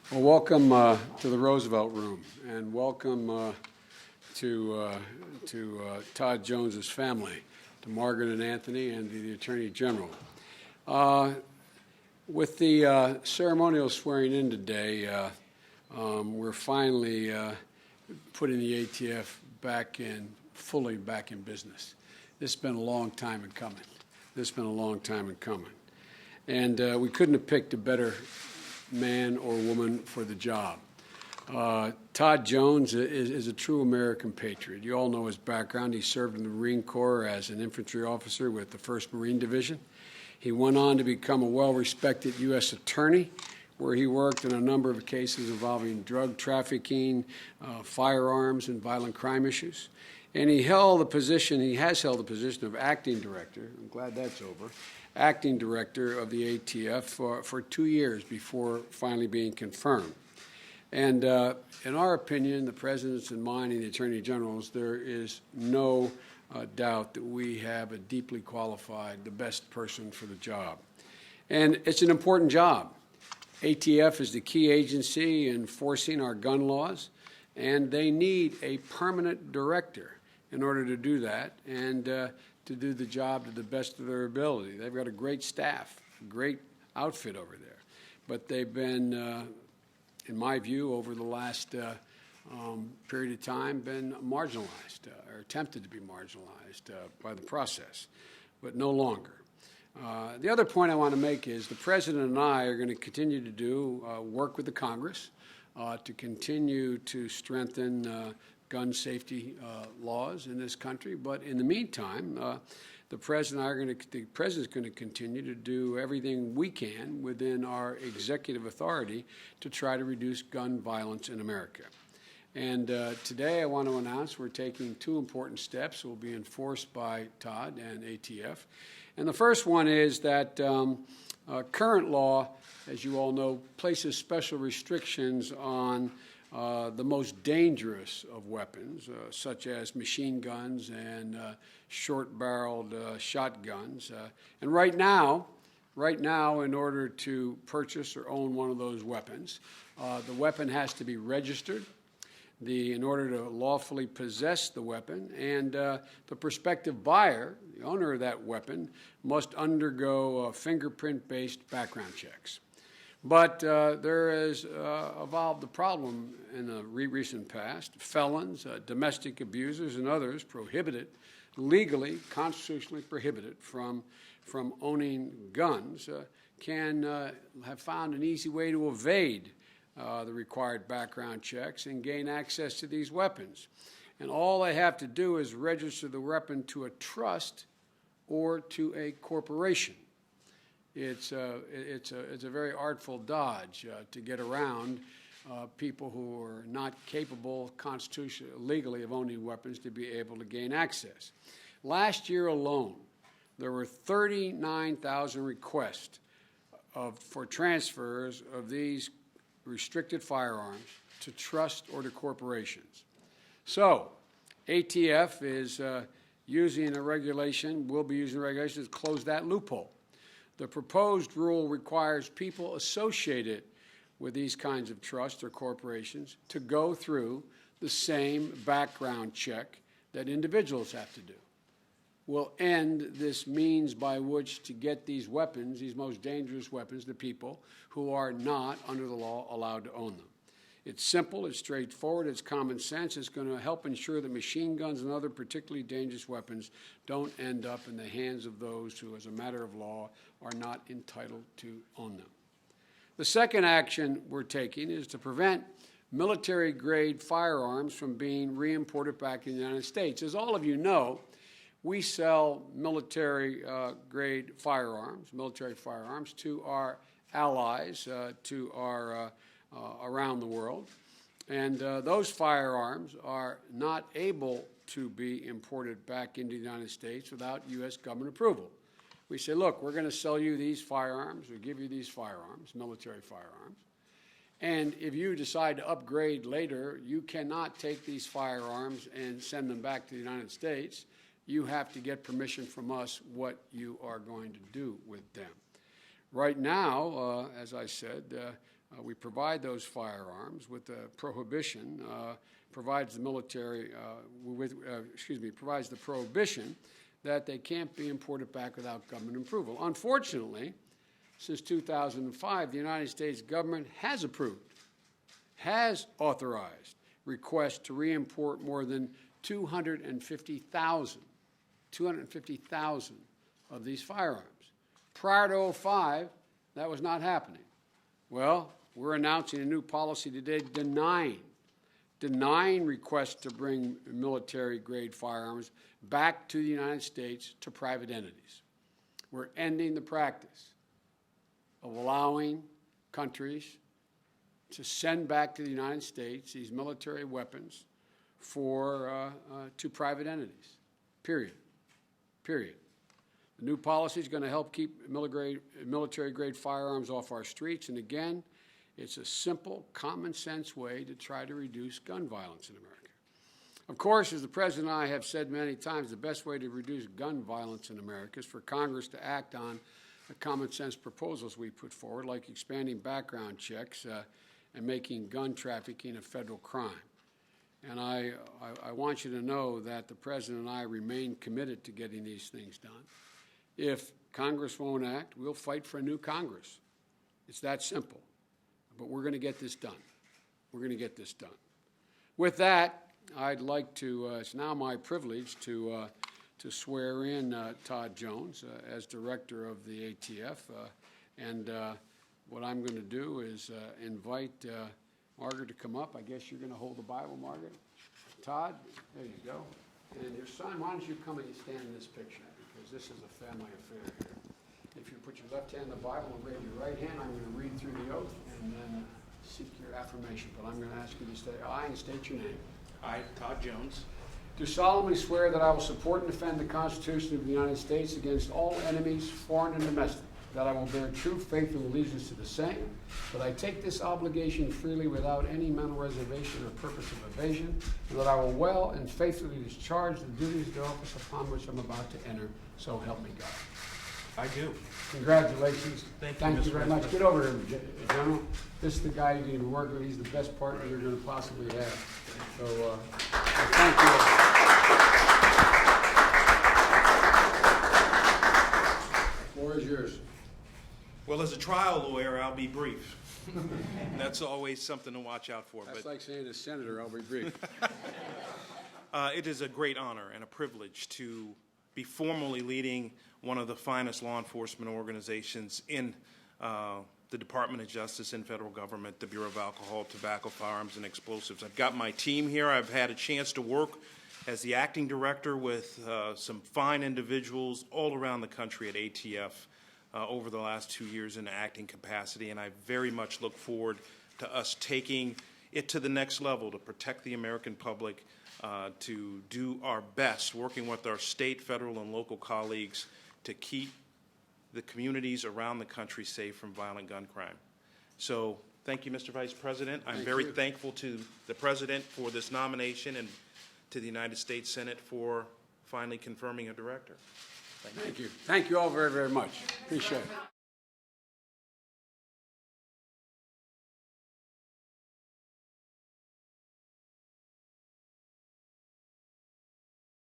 Well, welcome to the Roosevelt Room, and welcome to Todd Jones's family, to Margaret and Anthony, and to the Attorney General. With the ceremonial swearing in today, we're finally putting the ATF fully back in business. This has been a long time in coming. And we couldn't have picked a better man or woman for the job. Todd Jones is a true American patriot. You all know his background. He served in the Marine Corps as an infantry officer with the 1st Marine Division. He went on to become a well-respected U.S. attorney, where he worked in a number of cases involving drug trafficking, firearms, and violent crime issues. And he has held the position of acting director. I'm glad that's over. Acting director of the ATF for 2 years before finally being confirmed. And in our opinion, the President's and mine and the Attorney General's, there is no doubt that we have a deeply qualified, the best person for the job. And it's an important job. ATF is the key agency enforcing our gun laws, and they need a permanent director in order to do that and to do the job to the best of their ability. They've got a great staff, a great outfit over there, but they've been, in my view, over the last period of time, been marginalized or attempted to be marginalized by the process, but no longer. The other point I want to make is the President and I are going to continue to do work with the Congress to continue to strengthen gun safety laws in this country. But in the meantime, the President's going to continue to do everything we can within our executive authority to try to reduce gun violence in America. And today I want to announce we're taking 2 important steps that will be enforced by Todd and ATF. And the first one is that current law, as you all know, places special restrictions on the most dangerous of weapons, such as machine guns and short-barreled shotguns. And right now, in order to purchase or own one of those weapons, the weapon has to be registered in order to lawfully possess the weapon, and the prospective buyer, the owner of that weapon, must undergo fingerprint-based background checks. But there has evolved a problem in the recent past. Felons, domestic abusers, and others legally, constitutionally prohibited from owning guns, can have found an easy way to evade the required background checks and gain access to these weapons. And all they have to do is register the weapon to a trust or to a corporation. It's a very artful dodge to get around people who are not capable constitutionally, legally, of owning weapons to be able to gain access. Last year alone, there were 39,000 requests for transfers of these restricted firearms to trust or to corporations. So ATF is using a regulation, will be using a regulation to close that loophole. The proposed rule requires people associated with these kinds of trusts or corporations to go through the same background check that individuals have to do. Will end this means by which to get these weapons, these most dangerous weapons, to people who are not, under the law, allowed to own them. It's simple, it's straightforward, it's common sense. It's going to help ensure that machine guns and other particularly dangerous weapons don't end up in the hands of those who, as a matter of law, are not entitled to own them. The second action we're taking is to prevent military-grade firearms from being re-imported back in the United States. As all of you know, we sell military-grade firearms, to our allies, around the world. And those firearms are not able to be imported back into the United States without U.S. government approval. We say, look, we're going to sell you these firearms, or give you these firearms, military firearms, and if you decide to upgrade later, you cannot take these firearms and send them back to the United States. You have to get permission from us what you are going to do with them. Right now, as I said, we provide those firearms with the prohibition, provides the military, provides the prohibition that they can't be imported back without government approval. Unfortunately, since 2005, the United States government has approved, has authorized requests to re-import more than 250,000 of these firearms. Prior to 2005, that was not happening. Well, we're announcing a new policy today denying requests to bring military-grade firearms back to the United States to private entities. We're ending the practice of allowing countries to send back to the United States these military weapons to private entities, period. The new policy is going to help keep military-grade firearms off our streets, and again, it's a simple, common-sense way to try to reduce gun violence in America. Of course, as the President and I have said many times, the best way to reduce gun violence in America is for Congress to act on the common-sense proposals we put forward, like expanding background checks and making gun trafficking a federal crime. And I want you to know that the President and I remain committed to getting these things done. If Congress won't act, we'll fight for a new Congress. It's that simple. But we're going to get this done. We're going to get this done. With that, I'd like to, it's now my privilege to swear in Todd Jones as Director of the ATF. What I'm going to do is invite Margaret to come up. I guess you're going to hold the Bible, Margaret. Todd, there you go. And your son, why don't you come and stand in this picture, because this is a family affair here. If you put your left hand in the Bible and raise your right hand, I'm going to read through the oath and then seek your affirmation. But I'm going to ask you to say aye and state your name. I, Todd Jones, Do solemnly swear that I will support and defend the Constitution of the United States against all enemies, foreign and domestic, that I will bear true faith and allegiance to the same, that I take this obligation freely without any mental reservation or purpose of evasion, and that I will well and faithfully discharge the duties of the office upon which I'm about to enter, so help me God. I do. Congratulations. Thank you very much. Get over here, General. This is the guy you're going to work with. He's the best partner you're going to possibly have. So thank you. The floor is yours. Well, as a trial lawyer, I'll be brief. That's always something to watch out for. That's like saying a senator, I'll be brief. It is a great honor and a privilege to be formally leading one of the finest law enforcement organizations in the Department of Justice and federal government, the Bureau of Alcohol, Tobacco, Firearms, and Explosives. I've got my team here. I've had a chance to work as the acting director with some fine individuals all around the country at ATF over the last 2 years in an acting capacity, and I very much look forward to us taking it to the next level to protect the American public, to do our best, working with our state, federal, and local colleagues to keep the communities around the country safe from violent gun crime. So thank you, Mr. Vice President. I'm very thankful to the President for this nomination and to the United States Senate for finally confirming a director. Thank you. Thank you all very, very much. Appreciate it.